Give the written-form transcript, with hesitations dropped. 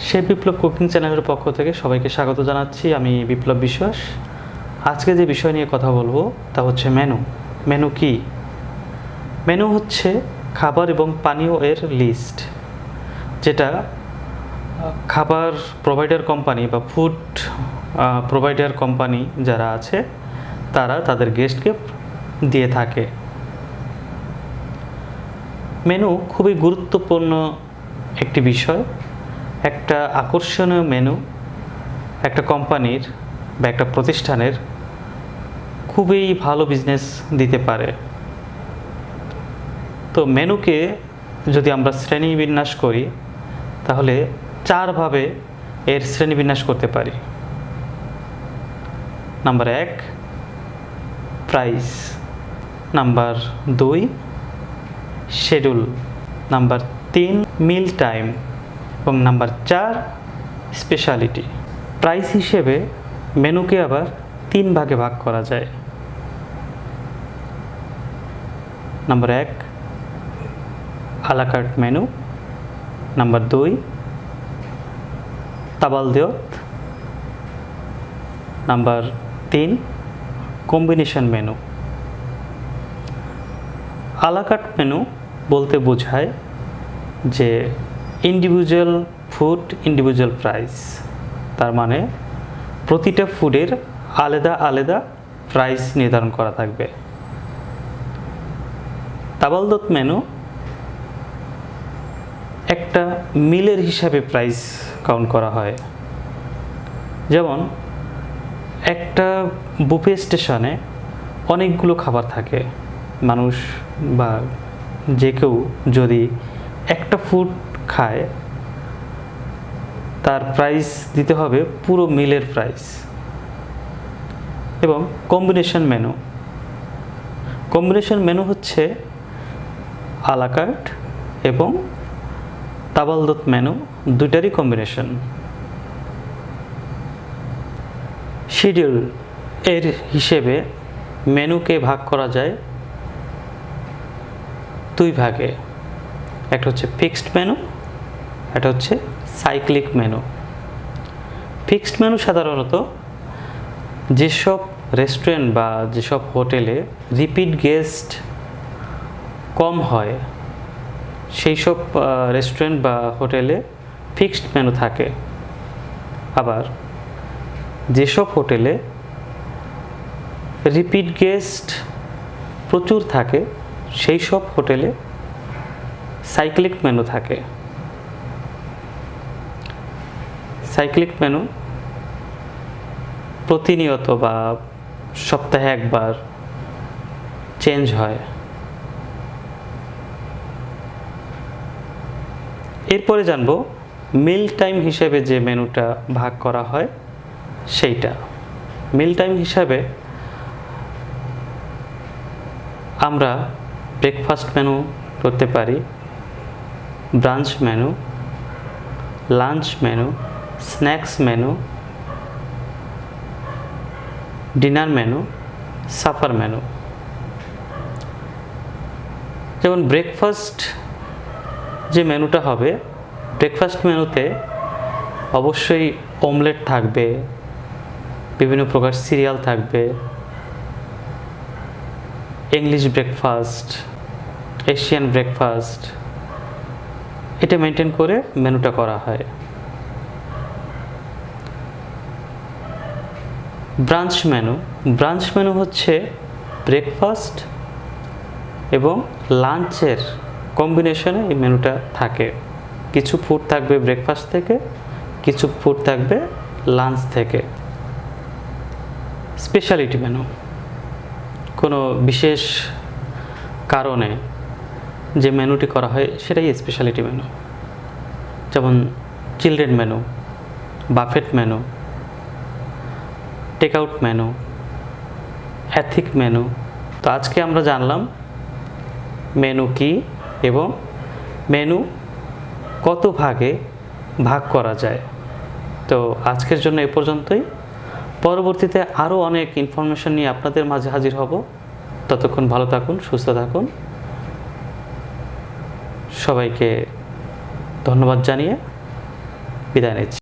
সে বিপ্লব cooking চ্যানেলের পক্ষ থেকে সবাইকে স্বাগত জানাচ্ছি। আমি বিপ্লব বিশ্বাস। আজকে যে বিষয় নিয়ে কথা বলবো তা হচ্ছে মেনু। মেনু কি? মেনু হচ্ছে খাবার এবং পানীয় এর লিস্ট, যেটা খাবার প্রোভাইডার কোম্পানি বা ফুড প্রোভাইডার কোম্পানি যারা আছে তারা তাদের গেস্টকে দিয়ে থাকে। মেনু খুবই গুরুত্বপূর্ণ একটি বিষয়। একটা আকর্ষণীয় মেনু একটা কোম্পানির বা একটা প্রতিষ্ঠানের খুবই ভালো বিজনেস দিতে পারে। তো মেনুকে যদি আমরা শ্রেণীবিন্যাস করি তাহলে চারভাবে এর শ্রেণীবিন্যাস করতে পারি। Number 1 price, number 2 schedule, number 3 meal time এবং নাম্বার 4 স্পেশালিটি। প্রাইস হিসেবে মেনুকে আবার 3 ভাগে ভাগ করা যায়। Number 1 a la carte menu, number 2 table d'hote, number 3 combination menu. A la carte menu বলতে বোঝায় যে ইন্ডিভিজুয়াল ফুড ইন্ডিভিজুয়াল প্রাইস, তার মানে প্রতিটা ফুডের আলাদা আলাদা প্রাইস নির্ধারণ করা থাকবে। তাবালদিয়ত মেনু একটা মিলের হিসাবে প্রাইস কাউন্ট করা হয়। যেমন একটা বুফে স্টেশনে অনেকগুলো খাবার থাকে, মানুষ বা যে কেউ যদি একটা ফুড খায় তার প্রাইস দিতে হবে পুরো মিলের প্রাইস। এবং কম্বিনেশন মেনু, কম্বিনেশন মেনু হচ্ছে আলাকার্ট এবং তাবালদিয়ত মেনু দুইটারই কম্বিনেশন। শিডিউল এর হিসেবে মেনুকে ভাগ করা যায় 2 ভাগে। একটা হচ্ছে ফিক্সড মেনু, একটা হচ্ছে সাইক্লিক মেনু। ফিক্সড মেনু সাধারণত যেসব রেস্টুরেন্ট বা যেসব হোটেলে রিপিট গেস্ট কম হয় সেই সব রেস্টুরেন্ট বা হোটেলে ফিক্সড মেনু থাকে। আবার যেসব হোটেলে রিপিট গেস্ট প্রচুর থাকে সেই সব হোটেলে সাইক্লিক মেনু থাকে। সাইক্লিক মেনু প্রতিনিয়ত বা সপ্তাহে একবার চেঞ্জ হয়। এরপরে জানব মিল টাইম হিসেবে যে মেনুটা ভাগ করা হয় সেইটা। মিল টাইম হিসাবে আমরা ব্রেকফাস্ট মেনু করতে পারি, brunch menu, lunch menu, snacks menu, dinner menu, supper menu. যেমন ব্রেকফাস্ট যে মেনুটা হবে, ব্রেকফাস্ট মেনুতে অবশ্যই অমলেট থাকবে, বিভিন্ন প্রকার সিরিয়াল থাকবে, ইংলিশ ব্রেকফাস্ট, এশিয়ান ব্রেকফাস্ট, এটা মেনটেন করে মেনুটা করা হয়। ব্রাঞ্চ মেনু, ব্রাঞ্চ মেনু হচ্ছে ব্রেকফাস্ট এবং লাঞ্চের কম্বিনেশনে এই মেনুটা থাকে। কিছু ফুড থাকবে ব্রেকফাস্ট থেকে, কিছু ফুড থাকবে লাঞ্চ থেকে। স্পেশালিটি মেনু, কোনো বিশেষ কারণে যে মেনুটি করা হয় সেটাই স্পেশালিটি মেনু। যেমন children menu, buffet menu, take out menu, ethnic menu. তো আজকে আমরা জানলাম মেনু কি এবং মেনু কত ভাগে ভাগ করা যায়। তো আজকের জন্য এ পর্যন্তই। পরবর্তীতে আরও অনেক ইনফরমেশন নিয়ে আপনাদের মাঝে হাজির হব। ততক্ষণ ভালো থাকুন, সুস্থ থাকুন। সবাইকে ধন্যবাদ জানিয়ে বিদায় নিচ্ছি।